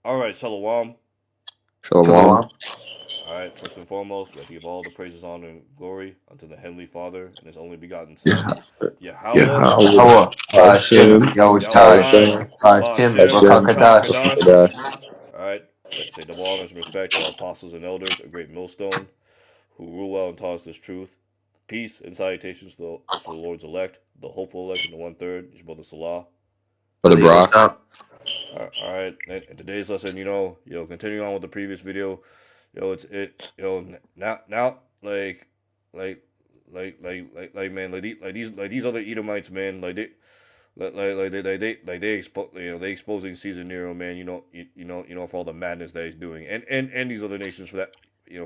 All right, Shalom. Shalom. All right, first and foremost, we have to give all the praises, honor, and glory unto the Heavenly Father and His only begotten Yeah, Son, Yahweh, Yahweh, Hawa, Hashem, Yahweh Shai, Yahushai, Hashem, Hashem, Ba'ashem, Hashem, Rakakadash. Rakakadash. Kadash. All right, say double honors and respect to our apostles and elders, a great millstone, who rule well and taught us this truth. Peace and salutations to the Lord's elect, the hopeful elect, and the one third, your brother Salah. Brother Brother, what's Brock. up? All right. In today's lesson, continuing on with the previous video, it's now, like, man, like these other Edomites, man, they exposing Caesar Nero, man, for all the madness that he's doing, and these other nations for that,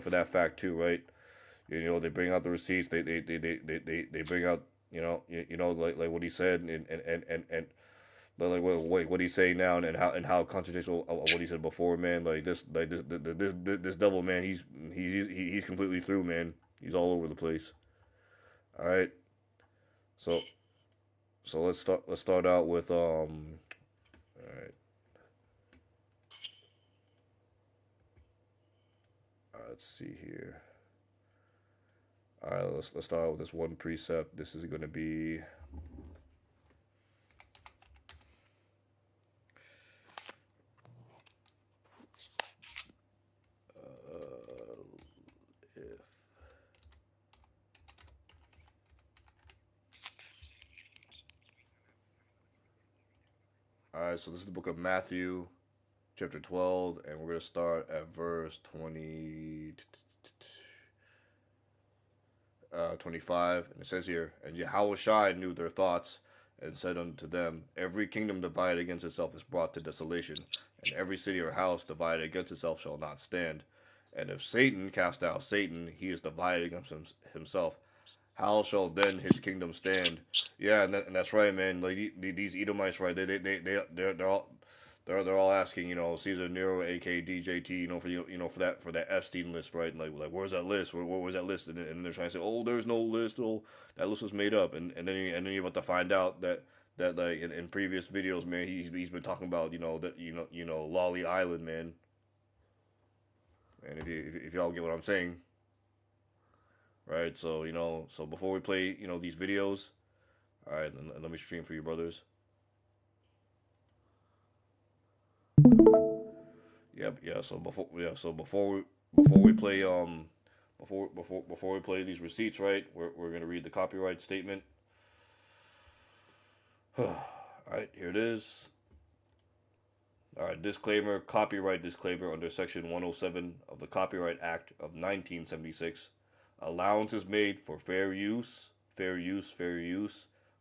for that fact too, right? They bring out the receipts, they bring out, like what he said, and but like what he's saying now, and how contradictory of what he said before, man. This devil, man. He's completely through, man. He's all over the place. All right, so let's start out with All right, let's see here. All right, let's start out with this one precept. This is going to be if. All right, so this is the book of Matthew, chapter 12, and we're going to start at verse 25, and it says here, and Yahushai knew their thoughts, and said unto them, every kingdom divided against itself is brought to desolation, and every city or house divided against itself shall not stand. And if Satan cast out Satan, he is divided against himself. How shall then his kingdom stand? Yeah, and that's right, man. Like these Edomites, right? They're all asking, Caesar Nero, aka DJT, for that Epstein list, right? And like where's that list? Where was that list? And they're trying to say, oh, there's no list. Oh, that list was made up. And then you're about to find out that like in previous videos, man, he's been talking about Lolly Island, man. And if y'all get what I'm saying, right? So so before we play these videos, all right, let me stream for you, brothers. Yep, yeah. So before we play before we play these receipts, right? We're gonna read the copyright statement. All right, here it is. All right, disclaimer, copyright disclaimer under Section 107 of the Copyright Act of 1976. Allowance is made for fair use,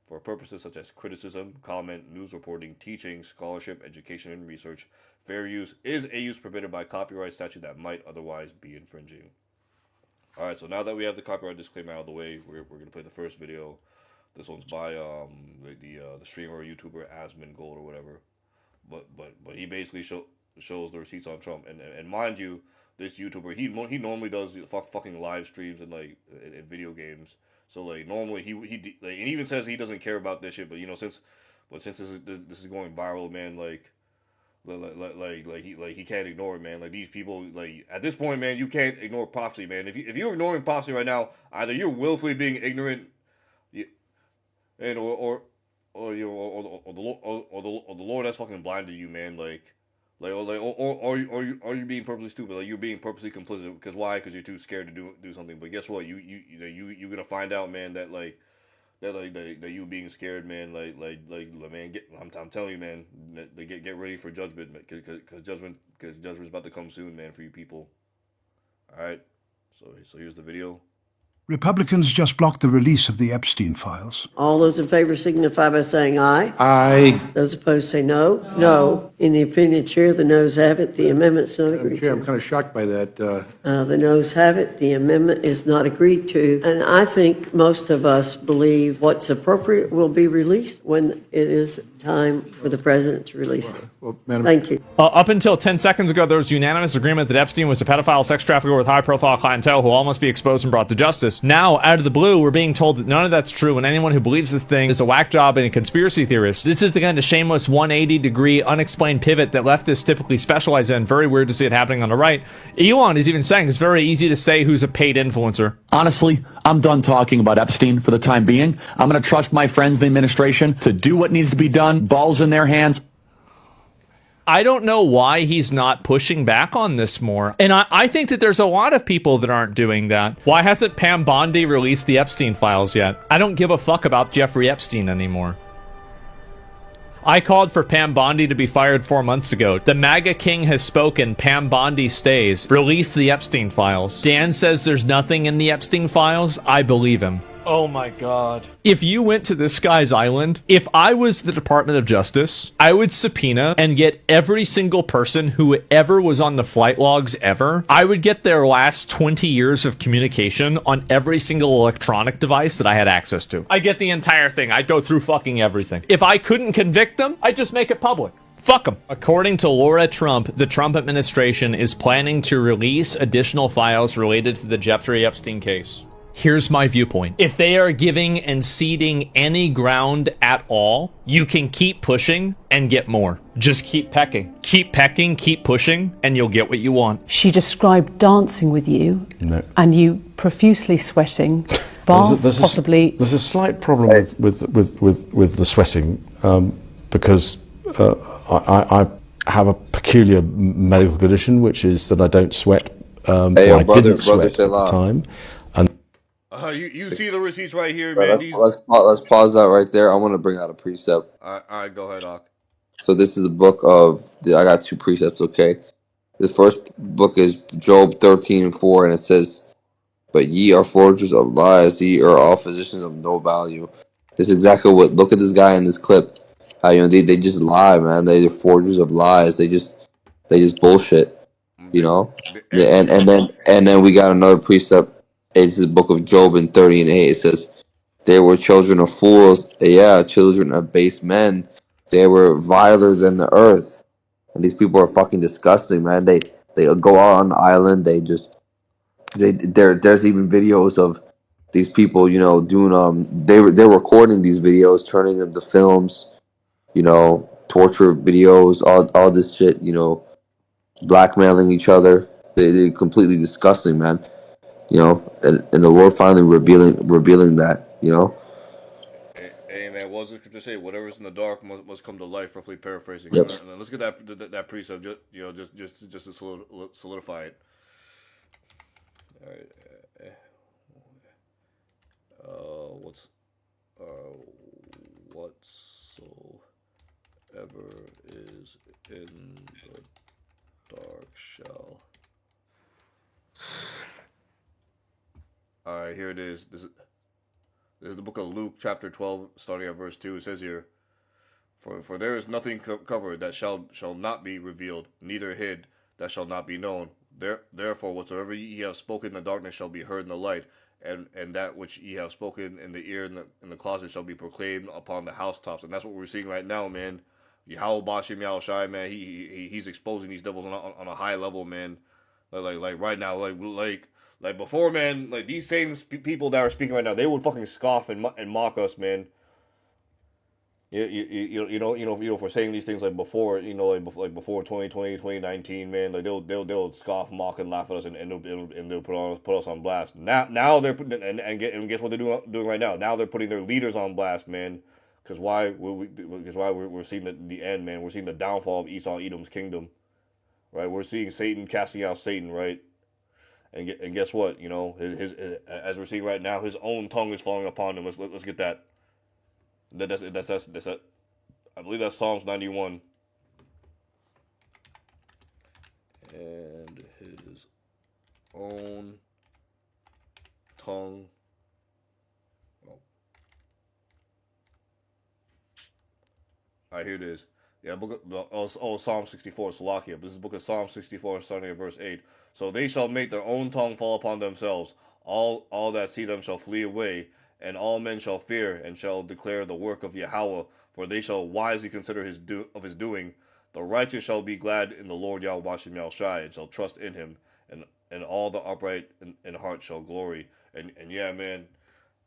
for purposes such as criticism, comment, news reporting, teaching, scholarship, education, and research. Fair use is a use permitted by copyright statute that might otherwise be infringing. All right, so now that we have the copyright disclaimer out of the way, we're going to play the first video. This one's by the streamer or YouTuber Asmon Gold or whatever. But he basically shows the receipts on Trump, and mind you, this YouTuber he normally does fucking live streams and like in video games. So like normally he like, and he even says he doesn't care about this shit, but since this is going viral, man, he can't ignore it, man. Like these people, like at this point, man, you can't ignore prophecy, man. If you're ignoring prophecy right now, either you're willfully being ignorant, and or the Lord has fucking blinded you, man. Or you being purposely stupid. Like you're being purposely complicit. Because why? Because you're too scared to do something. But guess what? You're gonna find out, man, that you being scared, man. Man, I'm telling you, man. Get ready for judgment, because judgment's about to come soon, man, for you people. All right. So here's the video. Republicans just blocked the release of the Epstein files. All those in favor signify by saying aye. Aye. Those opposed say no. No. In the opinion of the chair, the noes have it. The amendment's not Madam agreed Chair, I'm to. kind of shocked by that. The noes have it. The amendment is not agreed to. And I think most of us believe what's appropriate will be released when it is time for the president to release it. Well, Madam, Thank you. Up until 10 seconds ago, there was unanimous agreement that Epstein was a pedophile sex trafficker with high-profile clientele who all must be exposed and brought to justice. Now, out of the blue, we're being told that none of that's true, and anyone who believes this thing is a whack job and a conspiracy theorist. This is the kind of shameless 180-degree unexplained pivot that leftists typically specialize in. Very weird to see it happening on the right. Elon is even saying it's very easy to say who's a paid influencer. Honestly, I'm done talking about Epstein for the time being. I'm going to trust my friends in the administration to do what needs to be done. Balls in their hands. I don't know why he's not pushing back on this more. And I think that there's a lot of people that aren't doing that. Why hasn't Pam Bondi released the Epstein files yet? I don't give a fuck about Jeffrey Epstein anymore. I called for Pam Bondi to be fired 4 months ago. The MAGA king has spoken. Pam Bondi stays. Release the Epstein files. Dan says there's nothing in the Epstein files. I believe him. Oh my god. If you went to this guy's island, if I was the Department of Justice, I would subpoena and get every single person who ever was on the flight logs ever. I would get their last 20 years of communication on every single electronic device that I had access to. I get the entire thing. I'd go through fucking everything. If I couldn't convict them, I'd just make it public. Fuck them. According to Laura Trump, the Trump administration is planning to release additional files related to the Jeffrey Epstein case. Here's my viewpoint. If they are giving and ceding any ground at all, you can keep pushing and get more. Just keep pecking, keep pushing, and you'll get what you want. She described dancing with you, No. and you profusely sweating, bath possibly. There's a slight problem with the sweating because I have a peculiar medical condition, which is that I don't sweat. I didn't sweat at the time. You see the receipts right here, Right, man. let's pause that right there. I want to bring out a precept. All right, go ahead, Doc. So this is a book of. I got two precepts. Okay, the first book is Job 13:4, and it says, "But ye are forgers of lies; ye are all physicians of no value." This is exactly what. Look at this guy in this clip. How they just lie, man. They're forgers of lies. They just bullshit. You know. Yeah, and then we got another precept. It's the book of Job in 30:8. It says, "They were children of fools, yeah, children of base men. They were viler than the earth." And these people are fucking disgusting, man. They go out on the island. There's even videos of these people, doing they're recording these videos, turning them to films, torture videos, all this shit, blackmailing each other. They're completely disgusting, man. And the Lord finally revealing that, Hey man, what does the scripture say? Whatever's in the dark must come to life. Roughly paraphrasing. Yep. And then let's get that precept, just to solidify it. All right. Whatsoever is in the dark shall. All right, here it is. This is the book of Luke, chapter 12, starting at verse 2. It says here, For there is nothing covered that shall not be revealed, neither hid that shall not be known. Therefore, whatsoever ye have spoken in the darkness shall be heard in the light, and that which ye have spoken in the ear in the closet shall be proclaimed upon the housetops. And that's what we're seeing right now, man. Yahweh Bashim Yahushai, man, he's exposing these devils on a high level, man. Like right now, like before, man, like these same people that are speaking right now, they would fucking scoff and mock us, man. You know, for saying these things like before, like before 2020, 2019, man, like they'll scoff, mock, and laugh at us, and they'll put us on blast. Now they're putting and guess what they're doing right now? Now they're putting their leaders on blast, man. Because we're seeing the end, man. We're seeing the downfall of Esau Edom's kingdom, right? We're seeing Satan casting out Satan, right? And guess what? His as we're seeing right now, his own tongue is falling upon him. Let's get that. That's I believe that's Psalms 91. And his own tongue. All right, here it is. Yeah, Psalm 64, Salakia. This is the book of Psalm 64, starting at verse 8. So they shall make their own tongue fall upon themselves. All that see them shall flee away, and all men shall fear and shall declare the work of Yahweh, for they shall wisely consider his doing. The righteous shall be glad in the Lord Yahweh Shem Shai, and shall trust in him, and all the upright in heart shall glory. And yeah, man,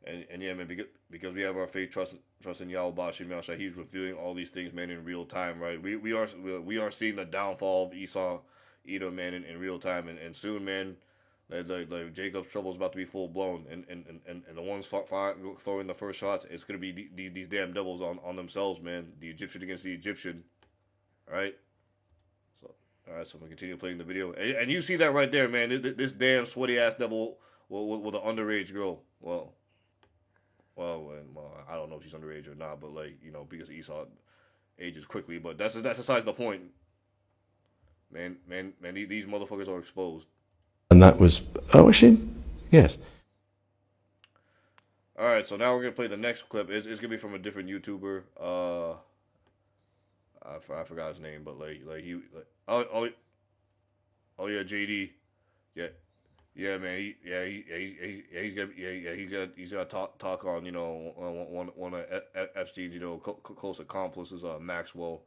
and yeah, man, because we have our faith, trust in Yahweh Shem Shai, he's revealing all these things, man, in real time, right? We are seeing the downfall of Edom, man, in real time, and soon, man. Like Jacob's trouble is about to be full blown, and the ones throwing the first shots, it's gonna be these damn devils on themselves, man. The Egyptian against the Egyptian, all right. So all right, so I'm gonna continue playing the video, and you see that right there, man. This damn sweaty ass devil with an underage girl. Well, I don't know if she's underage or not, but like because Esau ages quickly, but that's besides the point. Man, these motherfuckers are exposed. And that was, was she? Yes. All right, so now we're gonna play the next clip. It's gonna be from a different YouTuber. I forgot his name, but oh yeah, JD, yeah man, he's gonna talk on one of Epstein's close accomplices, Maxwell,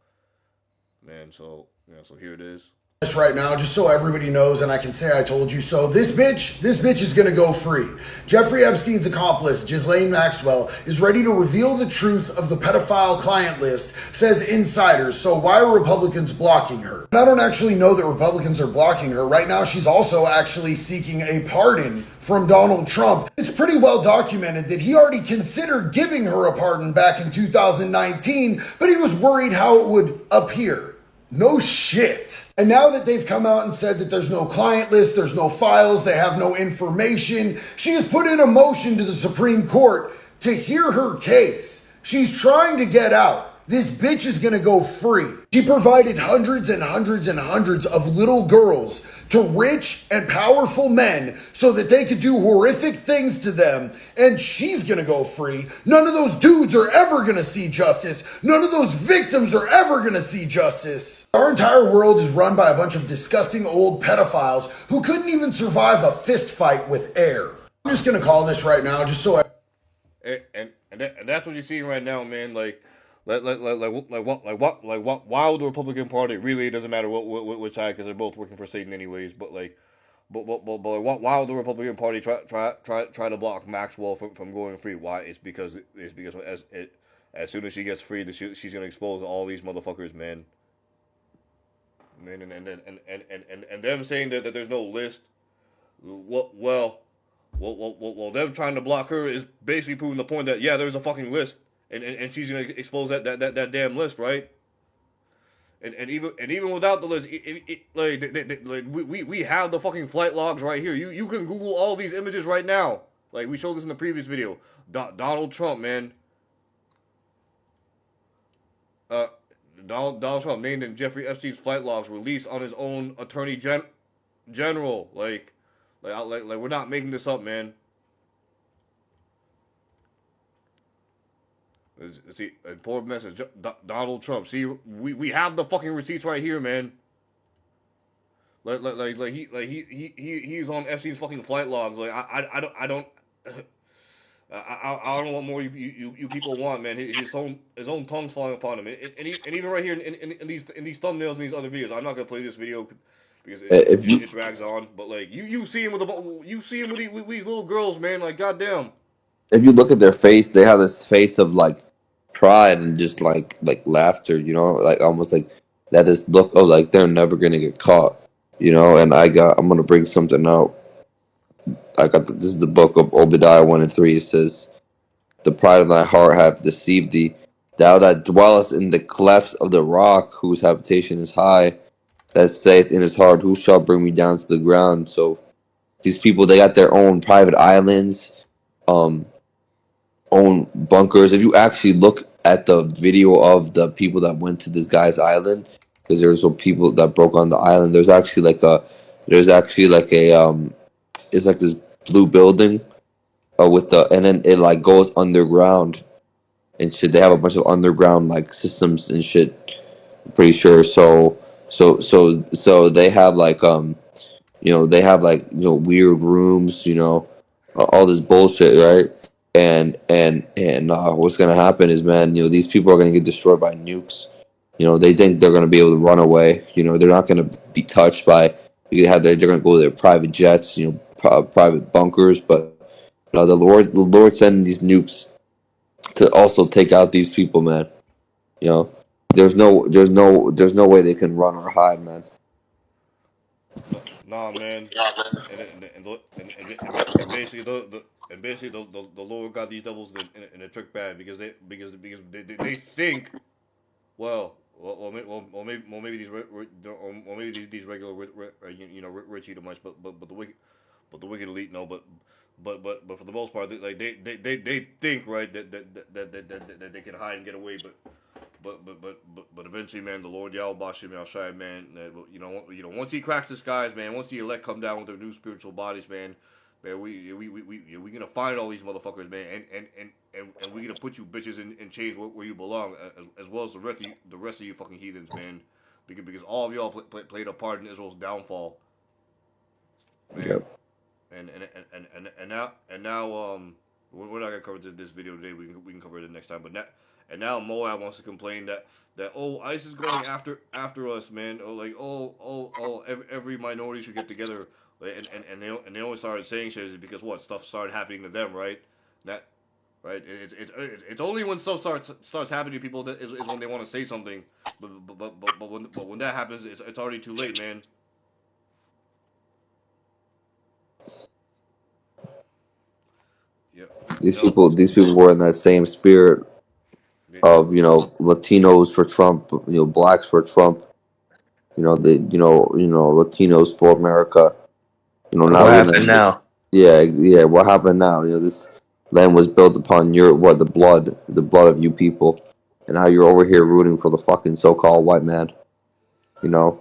man. So so here it is. Right now, just so everybody knows, and I can say I told you so. This bitch is gonna go free. Jeffrey Epstein's accomplice, Ghislaine Maxwell, is ready to reveal the truth of the pedophile client list, says insiders. So why are Republicans blocking her? And I don't actually know that Republicans are blocking her. Right now, she's also actually seeking a pardon from Donald Trump. It's pretty well documented that he already considered giving her a pardon back in 2019, but he was worried how it would appear. No shit. And now that they've come out and said that there's no client list, there's no files, they have no information, she has put in a motion to the Supreme Court to hear her case. She's trying to get out. This bitch is gonna go free. She provided hundreds and hundreds and hundreds of little girls to rich and powerful men so that they could do horrific things to them, and she's gonna go free. None of those dudes are ever gonna see justice. None of those victims are ever gonna see justice. Our entire world is run by a bunch of disgusting old pedophiles who couldn't even survive a fist fight with air. I'm just gonna call this right now, just so and that's what you're seeing right now, man. Why would the Republican Party really? It doesn't matter which side, because they're both working for Satan anyways. But why would the Republican Party try to block Maxwell from going free? Why? It's because as soon as she gets free, she's gonna expose all these motherfuckers, man. And them saying that there's no list. Well, them trying to block her is basically proving the point that yeah, there's a fucking list. And she's gonna expose that damn list, right? And even without the list, we have the fucking flight logs right here. You can Google all these images right now. Like we showed this in the previous video. Donald Trump, man. Donald Trump named in Jeffrey Epstein's flight logs released on his own attorney general. Like we're not making this up, man. See, important message. Donald Trump. See, we have the fucking receipts right here, man. He's on Epstein's fucking flight logs. Like I don't know what more you people want, man. His own tongue's falling upon him, and even right here in these thumbnails and these other videos. I'm not gonna play this video because it drags on. But like you see him with these little girls, man. Like goddamn. If you look at their face, they have this face of like pride and just like laughter, like almost like that. This look of like they're never gonna get caught, And I'm gonna bring something out. This is the book of Obadiah 1:3. It says, "The pride of thy heart hath deceived thee. Thou that dwellest in the clefts of the rock, whose habitation is high, that saith in his heart, who shall bring me down to the ground?" So these people, they got their own private islands, own bunkers. If you actually look at the video of the people that went to this guy's island, because there's some people that broke on the island, there's actually like a it's like this blue building and then it like goes underground and shit. They have a bunch of underground like systems and shit, I'm pretty sure. So they have like they have like weird rooms, all this bullshit, right? And what's gonna happen is, man, these people are gonna get destroyed by nukes. They think they're gonna be able to run away. They're not gonna be touched by. They're gonna go to their private jets, private bunkers. But the Lord sending these nukes to also take out these people, man. There's no way they can run or hide, man. No, nah, man. And basically the Lord got these devils in a trick bag because they think maybe these regular rich Edomites, but the wicked elite no, but for the most part they think right that they can hide and get away, but eventually, man, the Lord Yahweh Bashim outside, man, once He cracks the skies, man, once the elect come down with their new spiritual bodies, man, we gonna find all these motherfuckers, man, and we gonna put you bitches in chains where you belong, as well as the rest of you fucking heathens, man, because all of y'all played a part in Israel's downfall, man. Yep. And now we're not gonna cover this video today. We can cover it next time. And now Moab wants to complain that ICE is going after us, man. Or like every minority should get together. And they only started saying shit because what stuff started happening to them, right? That right. It's only when stuff starts happening to people that is when they want to say something. But when that happens, it's already too late, man. Yeah. These people were in that same spirit of Latinos for Trump, blacks for Trump, Latinos for America. What Now happened now? yeah. What happened now? This land was built upon the blood of you people, and now you're over here rooting for the fucking so-called white man. Yeah.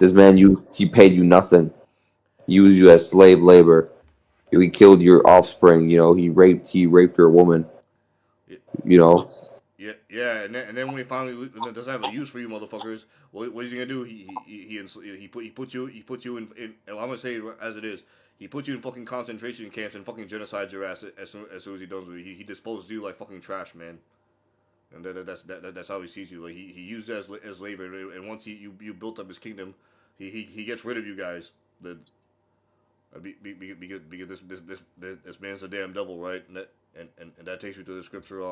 This man, he paid you nothing. He used you as slave labor. He killed your offspring. He raped your woman. Yeah, and then when he finally doesn't have a use for you, motherfuckers, what is he gonna do? He put you in and I'm gonna say it as it is. He put you in fucking concentration camps and fucking genocides your ass as soon as he does. He disposes you like fucking trash, man. And that's how he sees you. Like he used you as labor, and once you built up his kingdom, he gets rid of you guys. Because this man's a damn devil, right? And that takes me to the scripture.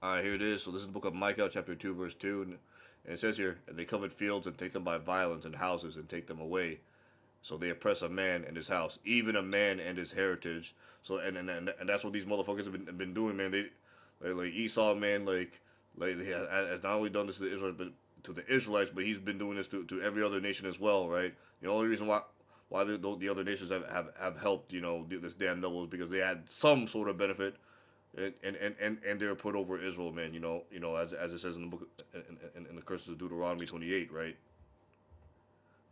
Alright, here it is. So this is the book of Micah, chapter 2, verse 2. And it says here, and they covet fields and take them by violence, and houses and take them away. So they oppress a man and his house, even a man and his heritage. So and that's what these motherfuckers have been doing, man. They like Esau, man, he has not only done this to the Israelites, but to the Israelites, but he's been doing this to every other nation as well, right? The only reason why the other nations have helped, this damn devil is because they had some sort of benefit. And they're put over Israel, man. As it says in the book, in the curses of Deuteronomy 28, right?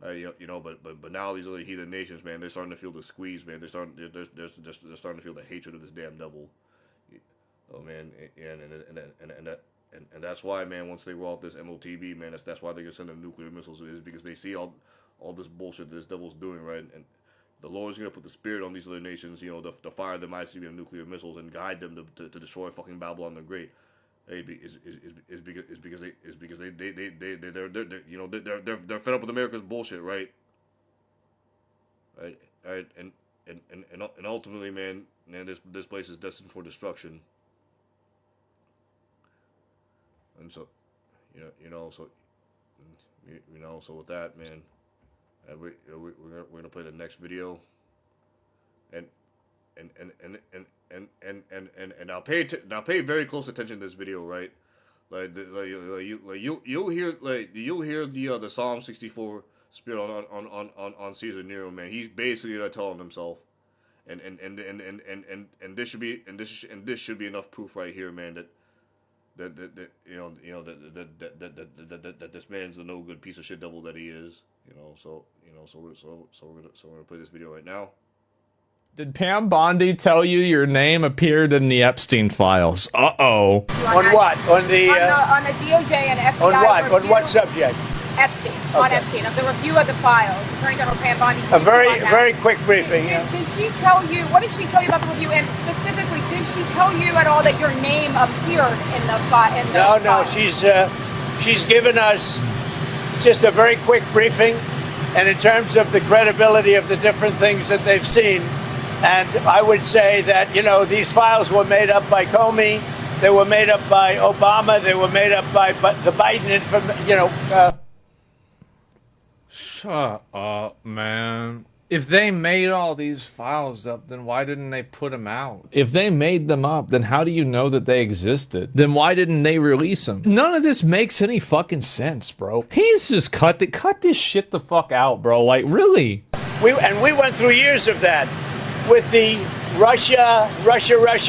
But now these other heathen nations, man, they're starting to feel the squeeze, man. They're starting to feel the hatred of this damn devil. Oh man, and that's why, man. Once they roll out this MOTB, man, that's why they're gonna send them nuclear missiles. Is because they see all this bullshit this devil's doing, right? And the Lord's going to put the spirit on these other nations, to fire them ICBM nuclear missiles and guide them to destroy fucking Babylon the Great. Is because they're fed up with America's bullshit, right? Right, and ultimately, man, this place is destined for destruction. And so, so with that, man. We're gonna play the next video, and now pay very close attention to this video, right? You'll hear the Psalm 64 spirit on Caesar Nero, man. He's basically telling himself, and this should be enough proof right here, man, that this man's the no good piece of shit devil that he is. So we're gonna play this video right now. Did Pam Bondi tell you your name appeared in the Epstein files? Uh-oh. On what? On the DOJ and FBI. On what? On what subject? Epstein, on Epstein, of the review of the files. Attorney General Pam Bondi. A very quick briefing. Did she tell you, what did she tell you about the review? And specifically, did she tell you at all that your name appeared in the file? No, she's given us just a very quick briefing, and in terms of the credibility of the different things that they've seen. And I would say that, these files were made up by Comey, they were made up by Obama, they were made up by the Biden information, Shut up, man. If they made all these files up, then why didn't they put them out? If they made them up, then how do you know that they existed? Then why didn't they release them? None of this makes any fucking sense, bro. He's just cut this shit the fuck out, bro. Like, really? We went through years of that with the Russia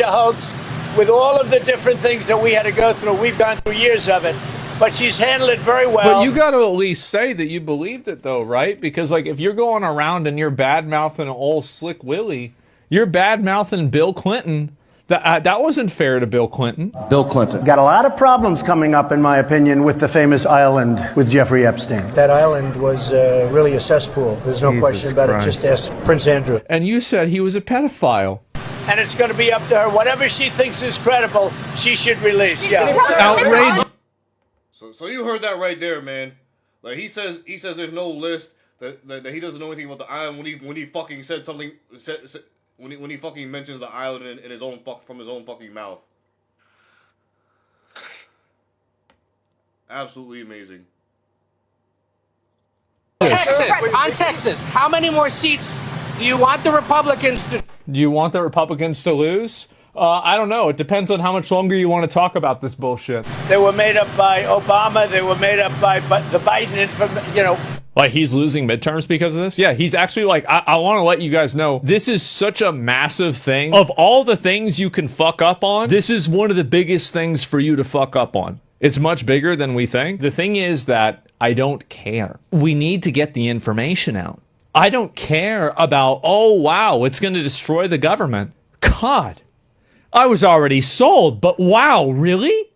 hoax, with all of the different things that we had to go through. We've gone through years of it. But she's handled it very well. But you got to at least say that you believed it, though, right? Because, like, if you're going around and you're bad-mouthing old Slick Willie, you're bad-mouthing Bill Clinton. That wasn't fair to Bill Clinton. Bill Clinton. Got a lot of problems coming up, in my opinion, with the famous island with Jeffrey Epstein. That island was really a cesspool. There's no question about it. Just ask Prince Andrew. And you said he was a pedophile. And it's going to be up to her. Whatever she thinks is credible, she should release. Yeah. It's outrageous. So you heard that right there, man. Like he says there's no list that he doesn't know anything about the island when he fucking said something when he fucking mentions the island in his own from his own fucking mouth. Absolutely amazing. Texas, how many more seats do you want the Republicans to? Do you want the Republicans to lose? I don't know. It depends on how much longer you want to talk about this bullshit. They were made up by Obama. They were made up by the Biden information, Like, he's losing midterms because of this? Yeah, he's actually like, I want to let you guys know, this is such a massive thing. Of all the things you can fuck up on, this is one of the biggest things for you to fuck up on. It's much bigger than we think. The thing is that I don't care. We need to get the information out. I don't care about, oh, wow, it's going to destroy the government. God. I was already sold, but wow, really?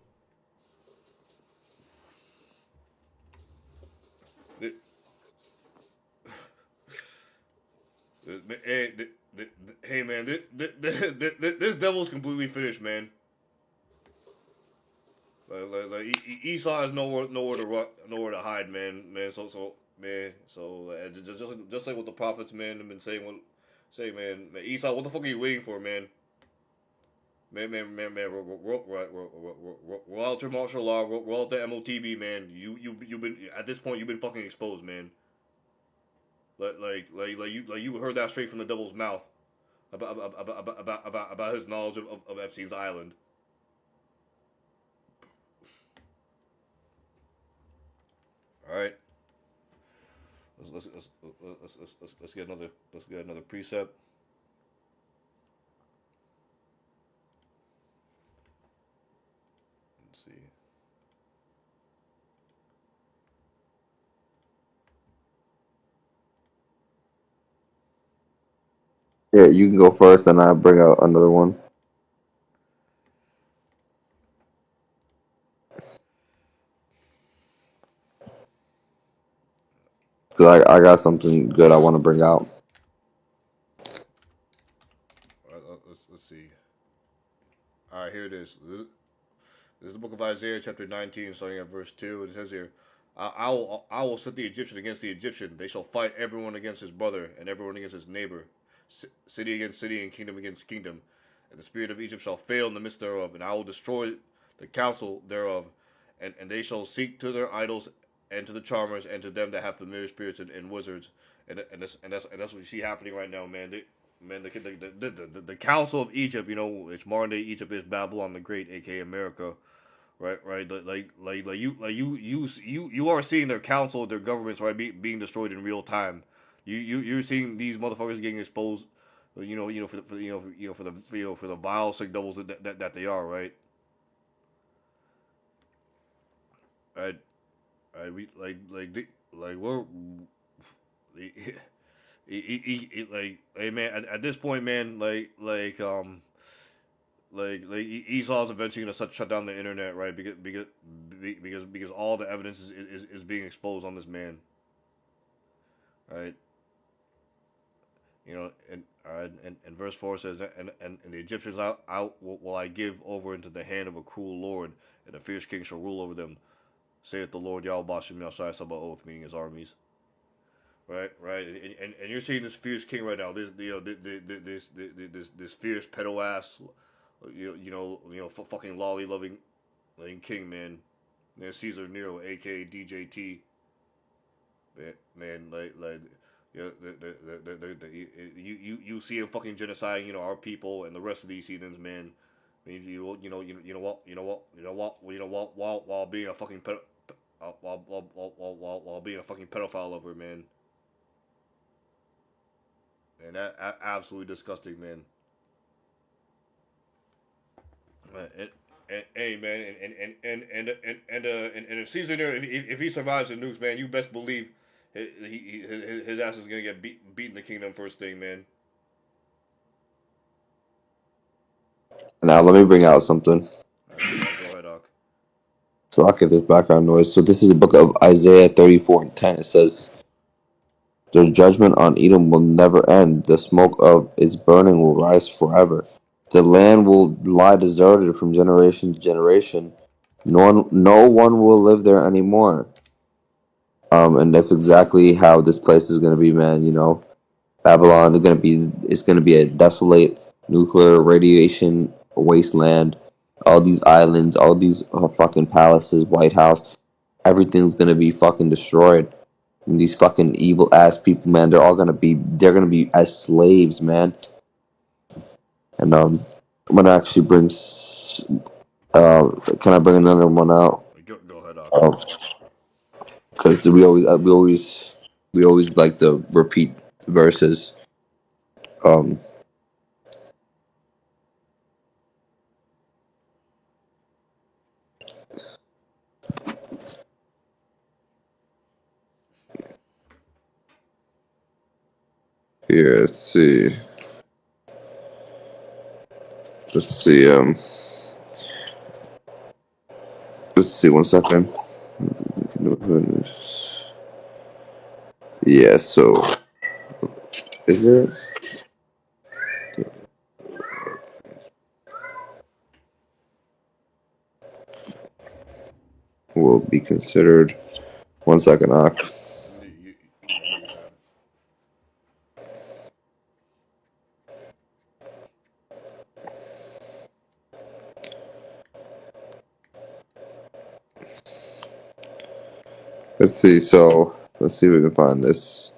Hey man, this devil's completely finished, man. Like Esau has nowhere to hide, man. So just like what the prophets, man, have been saying. Man, Esau, what the fuck are you waiting for, man? Man, we're out to martial law. We're out to MOTB, man. You've been at this point. You've been fucking exposed, man. Like you heard that straight from the devil's mouth about his knowledge of Epstein's island. All right. Let's get another precept. See. Yeah, you can go first, and I'll bring out another one. Cause I got something good I want to bring out. Let's see. All right, here it is. This is the book of Isaiah, chapter 19, starting at verse 2. It says here, I will set the Egyptian against the Egyptian. They shall fight everyone against his brother, and everyone against his neighbor, city against city, and kingdom against kingdom. And the spirit of Egypt shall fail in the midst thereof, and I will destroy the counsel thereof. And they shall seek to their idols, and to the charmers, and to them that have familiar spirits and wizards. And that's what you see happening right now, man. The council of Egypt, it's modern day Egypt, is Babylon the Great, aka America, right? You are seeing their council, their governments, right, being destroyed in real time. You're seeing these motherfuckers getting exposed, for the vile sick devils that they are, right? We we're like, hey man, at this point, man, like like Esau's eventually gonna shut down the internet, right? Because all the evidence is being exposed on this man, right? You know, and verse 4 says, and the Egyptians out will I give over into the hand of a cruel lord, and a fierce king shall rule over them, saith the Lord Yahweh Bashim Yashai Sabaoth, meaning his armies. Right, and you're seeing this fierce king right now. This fierce pedo ass, fucking lolly loving king, man. And Caesar Nero, aka DJT, man, you you see him fucking genociding our people and the rest of these heathens, man. I mean, while being a fucking while being a fucking pedophile lover, man. And that absolutely disgusting, man. Hey, man, and if Caesar Nero, if he survives the nukes, man, you best believe his ass is gonna get beat in the kingdom first thing, man. Now let me bring out something. Go ahead, Doc. So I'll get this background noise. So this is the book of Isaiah 34:10. It says, "The judgment on Edom will never end. The smoke of its burning will rise forever. The land will lie deserted from generation to generation. No one will live there anymore." And that's exactly how this place is going to be, man. Babylon is going to be. It's going to be a desolate, nuclear radiation wasteland. All these islands, all these fucking palaces, White House, everything's going to be fucking destroyed. And these fucking evil ass people, man, they're gonna be as slaves, man. And I'm gonna actually bring. Can I bring another one out? Go ahead, Doc. Because we always like to repeat verses. Here, let's see. Let's see. Let's see. 1 second. Yeah. So, is it? Will be considered. 1 second, Ak. You have it. Let's see. So, let's see if we can find this.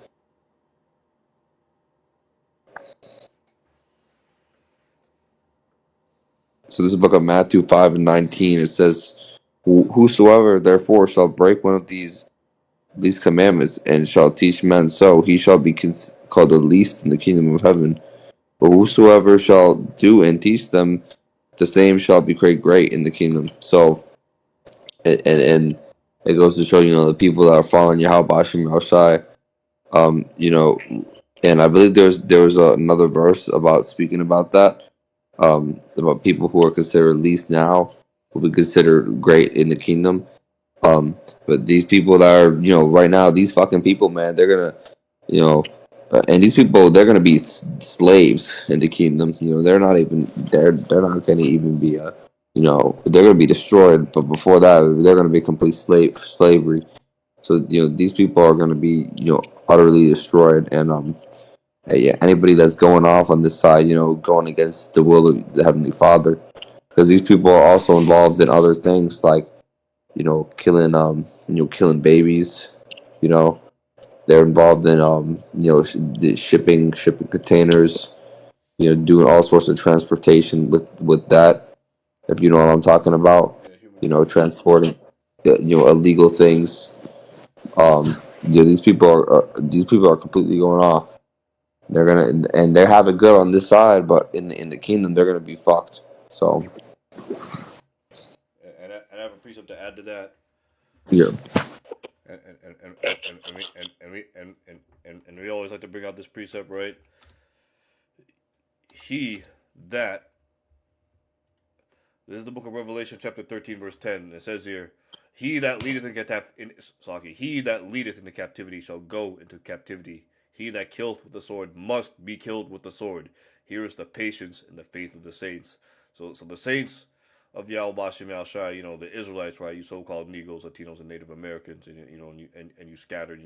So this is the book of Matthew 5:19. It says, "Whosoever therefore shall break one of these commandments and shall teach men so, he shall be called the least in the kingdom of heaven. But whosoever shall do and teach them, the same shall be great in the kingdom." So, and it goes to show, the people that are following Yahweh Bashim Yahushai, and I believe there was another verse about speaking about that, about people who are considered least now will be considered great in the kingdom. But these people that are, right now, these fucking people, man, they're gonna, you know, and these people, they're gonna be slaves in the kingdom. They're not gonna even be they're gonna be destroyed. But before that, they're gonna be complete slavery. So these people are gonna be utterly destroyed. And yeah, anybody that's going off on this side, going against the will of the Heavenly Father, because these people are also involved in other things like killing babies. They're involved in shipping containers. Doing all sorts of transportation with that. If you know what I'm talking about. Transporting illegal things. These people are completely going off. They're having good on this side, but in the kingdom they're gonna be fucked. So And I have a precept to add to that. yeah. And we always like to bring out this precept, right? He that This is the book of Revelation, chapter 13, verse 10. It says here, He that leadeth into captivity shall go into captivity. He that killeth with the sword must be killed with the sword. Here is the patience and the faith of the saints. So the saints of Yahweh Shem Shai, the Israelites, right? You so-called Negroes, Latinos, and Native Americans, and you scattered,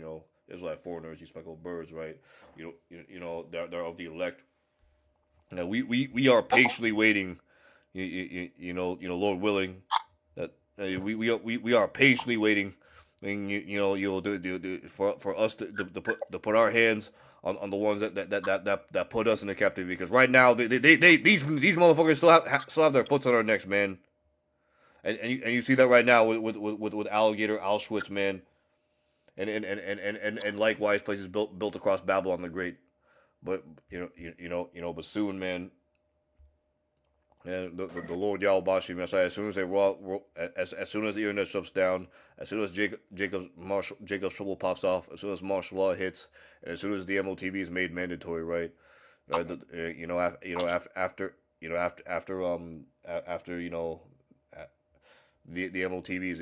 Israelite foreigners, you speckled birds, right? They're of the elect. Now we are patiently waiting. Lord willing, that we are patiently waiting, and for us to put our hands on the ones that put us into captivity. Because right now these motherfuckers still have their foots on our necks, man. And you see that right now with Alligator Auschwitz, man, and likewise places built across Babylon the Great. But but soon, man. And the Lord Yahweh Messiah, as soon as as soon as the internet shuts down, as soon as Jacob's trouble pops off, as soon as martial law hits, and as soon as the MOTB is made mandatory, right? After the MOTB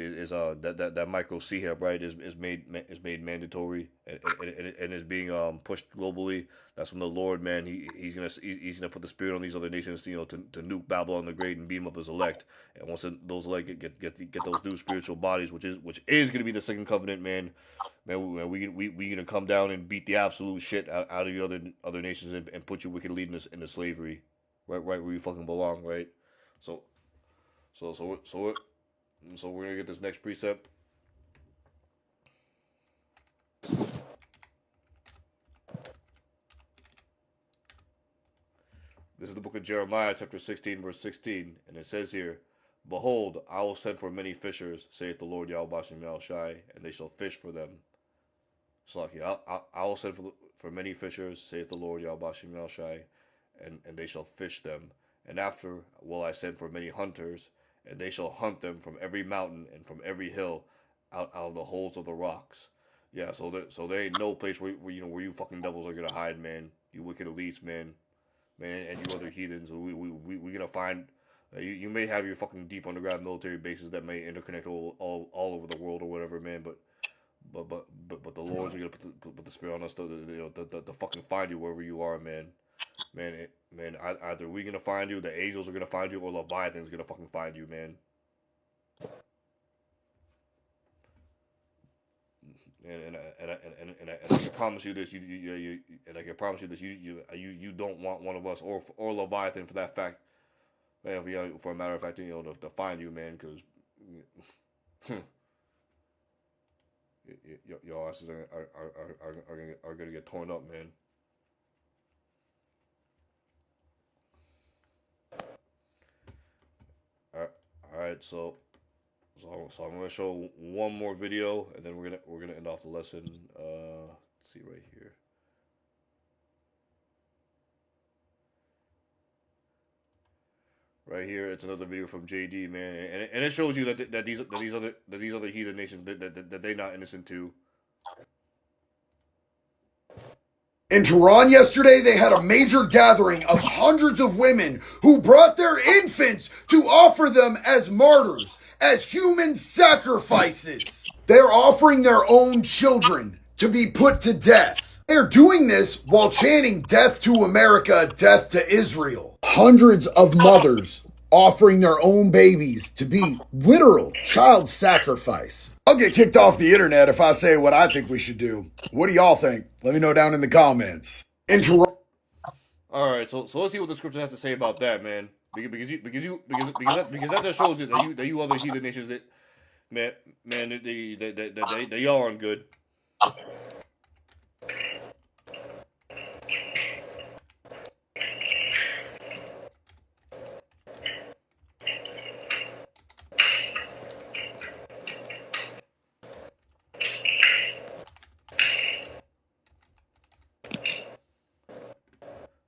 that micro CHEP, right, is made mandatory, and is being pushed globally. That's when the Lord, man, he's gonna put the spirit on these other nations, to nuke Babylon the Great and beam up his elect. And once those elect get those new spiritual bodies, which is gonna be the second covenant, man, we gonna come down and beat the absolute shit out of the other nations, and put your wicked leaders into slavery, right where you fucking belong, right? So we're gonna get this next precept. This is the book of Jeremiah, chapter 16, verse 16, and it says here, Behold, I will send for many fishers, saith the Lord Yahweh Shem Shai, and they shall fish for them. I will send for many fishers, saith the Lord Yahweh Shem Shai, and they shall fish them. And after will I send for many hunters, and they shall hunt them from every mountain and from every hill, out of the holes of the rocks. Yeah, so there ain't no place where you fucking devils are gonna hide, man. You wicked elites, man, and you other heathens. We gonna find. You may have your fucking deep underground military bases that may interconnect all over the world or whatever, man. But the Lord's gonna put the spirit on us to fucking find you wherever you are, man. Man, either we gonna find you, the angels are gonna find you, or Leviathan's gonna fucking find you, man. And I can promise you this, I can promise you this, you don't want one of us or Leviathan for that fact, man. For a matter of fact, to find you, man, because your asses are gonna get torn up, man. All right, so I'm gonna show one more video, and then we're gonna end off the lesson. Let's see right here. Right here, it's another video from JD, man, and it shows you that these other heathen nations that they're not innocent too. In Tehran yesterday, they had a major gathering of hundreds of women who brought their infants to offer them as martyrs, as human sacrifices. They're offering their own children to be put to death. They're doing this while chanting death to America, death to Israel. Hundreds of mothers offering their own babies to be literal child sacrifice. I'll get kicked off the internet if I say what I think we should do. What do y'all think? Let me know down in the comments. All right, so let's see what the scripture has to say about that, man. Because that just shows you that you other heathen nations that they all aren't good.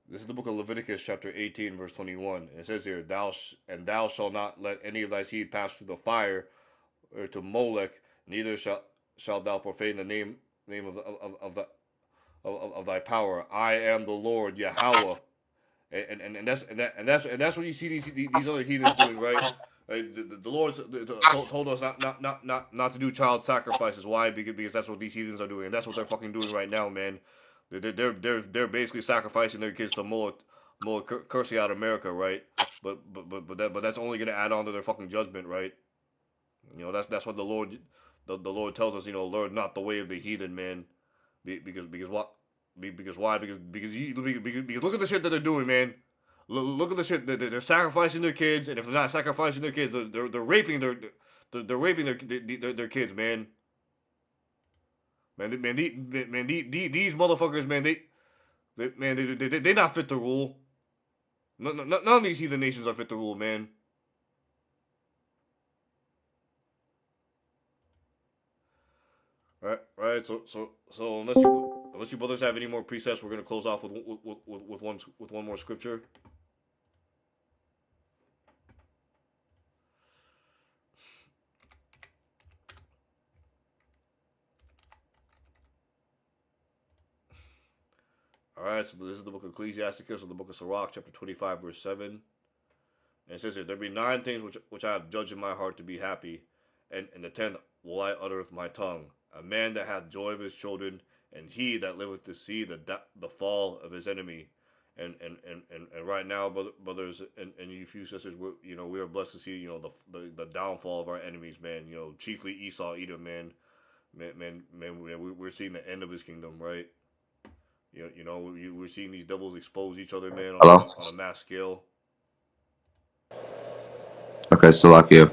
This is the book of Leviticus, chapter 18, verse 21. And it says here, thou shalt not let any of thy seed pass through the fire, or to Molech, neither shalt thou profane the name of thy power. I am the Lord Yahweh. and that's what you see these other heathens doing, right? Right, the Lord told us not to do child sacrifices. Why? Because that's what these heathens are doing, and that's what they're fucking doing right now, man. They're basically sacrificing their kids to Moloch cursing out America, right? But that's only gonna add on to their fucking judgment, right? That's what the Lord tells us. Learn not the way of the heathen, man. Because what? Because why? Because look at the shit that they're doing, man. Look at the shit. They're sacrificing their kids, and if they're not sacrificing their kids, they're raping they're raping their kids, man. These motherfuckers, man, they not fit to rule. None of these heathen nations are fit to rule, man. Right. So unless you brothers have any more precepts, we're gonna close off with one more scripture. All right. So this is the book of Ecclesiasticus, or the book of Sirach, chapter 25, verse 7. And it says here, there be 9 things which I have judged in my heart to be happy, and the 10th will I utter with my tongue. A man that hath joy of his children, and he that liveth to see the fall of his enemy. And right now, brothers and you few sisters, we are blessed to see the downfall of our enemies, man. Chiefly Esau, Edom, man. We're seeing the end of his kingdom, right? We're seeing these devils expose each other, man, on a mass scale. Okay, Salakia.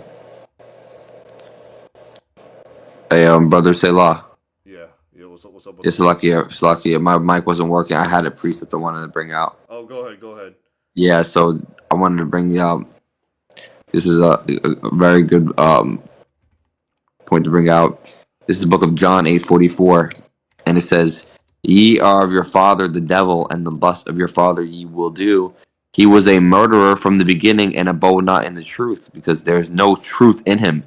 Hey, brother Selah. Yeah. What's up? Yeah, Salakia. My mic wasn't working. I had a precept I wanted to bring out. Oh, go ahead. Yeah, so I wanted to bring out. This is a very good point to bring out. This is the book of John 8:44, and it says, "Ye are of your father the devil, and the lust of your father ye will do. He was a murderer from the beginning, and abode not in the truth, because there is no truth in him.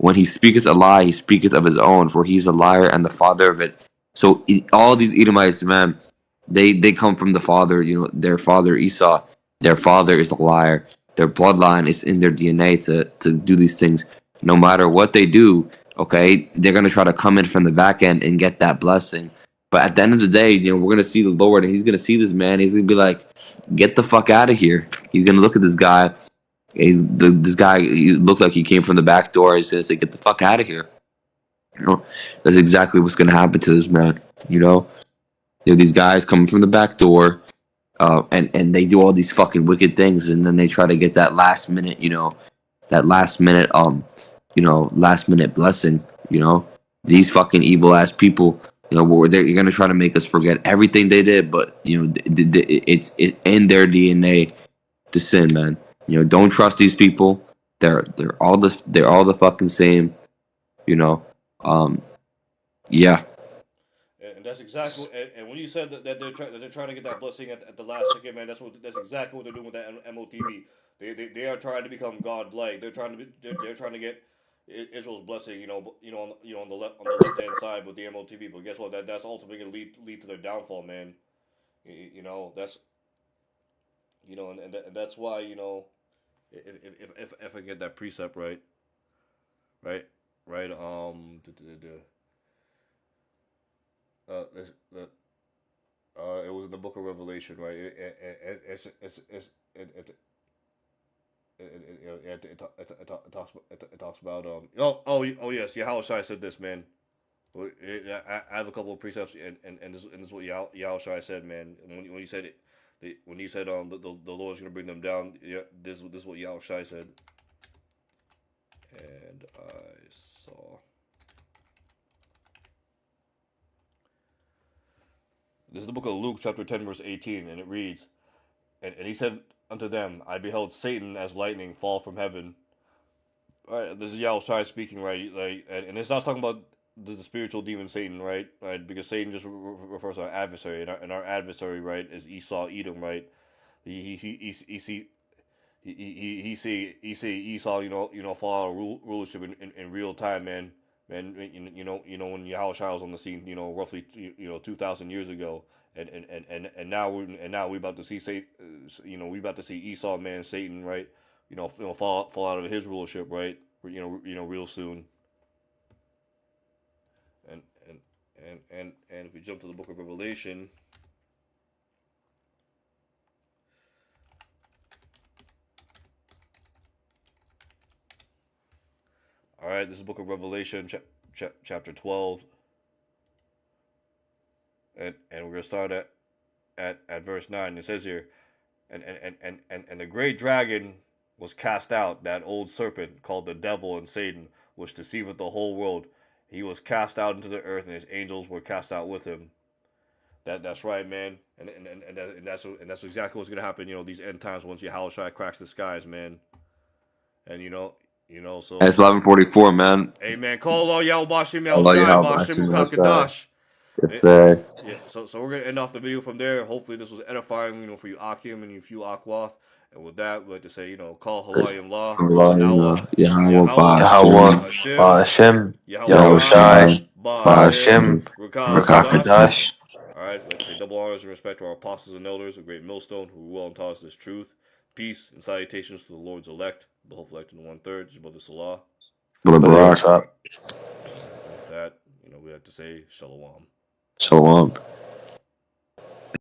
When he speaketh a lie, he speaketh of his own, for he is a liar and the father of it." So all these Edomites, man, they come from the father. Their father Esau. Their father is a liar. Their bloodline is in their DNA to do these things. No matter what they do, okay, they're gonna try to come in from the back end and get that blessing. But at the end of the day, we're gonna see the Lord, and He's gonna see this man. He's gonna be like, "Get the fuck out of here." He's gonna look at this guy. This guy, he looks like he came from the back door. He's gonna say, "Get the fuck out of here." That's exactly what's gonna happen to this man. These guys coming from the back door, and they do all these fucking wicked things, and then they try to get that last minute, last minute blessing. These fucking evil ass people. You're gonna try to make us forget everything they did, but it's in their DNA to sin, man. Don't trust these people. They're all the fucking same. Yeah. And that's exactly. And when you said that they're trying to get that blessing at the last second, man, that's exactly what they're doing with that MOTV. They are trying to become godlike. They're trying to get Israel's blessing. On the left hand side with the MOTV. But guess what? That's ultimately going to lead to their downfall, man. That's and that's why if I get that precept right. It was in the book of Revelation, right? It talks about oh yes, Yahushua said this, man. I have a couple of precepts, and this is what Yahushua said, man. And when you said it, when you said the Lord's gonna bring them down, yeah, this is what Yahushua said. And I saw. This is the book of Luke, chapter 10, verse 18, and it reads, and he said unto them, I beheld Satan as lightning fall from heaven. All right, this is Yahushua speaking, right? And it's not talking about the spiritual demon Satan, right? Because Satan just refers to our adversary, and our adversary, right, is Esau, Edom, right? He see Esau, fall out of rulership in real time, man. And when Yahushua was on the scene, roughly 2,000 years ago, and now we about to see we about to see Esau, man, Satan, right? Fall out of his rulership, right? Real soon. And if we jump to the book of Revelation, all right, this is the book of Revelation, chapter 12, and we're gonna start at verse 9. It says here, and the great dragon was cast out, that old serpent called the devil and Satan, which deceiveth the whole world. He was cast out into the earth, and his angels were cast out with him. That's right, man, and that's exactly what's gonna happen. These end times, once Yahushua cracks the skies, man, and so. It's 11:44, man. Hey, man, call all y'all Bashim Allah Shai, Yahweh, Bashim Kakadash. Yeah, so we're gonna end off the video from there. Hopefully this was edifying, for you Akim and you few Akwath. And with that, we'd like to say, call Halayim Law, Yahweh, Hashem, Yahushai, Hashem, Rakakadash. Alright, I'd like to say double honors and respect to our apostles and elders, a great millstone, who well and taught us this truth. Peace and salutations to the Lord's elect, the whole elect in the 1/3, your brother Salah. Brother Barak. With that, we have to say Shalom. Shalom.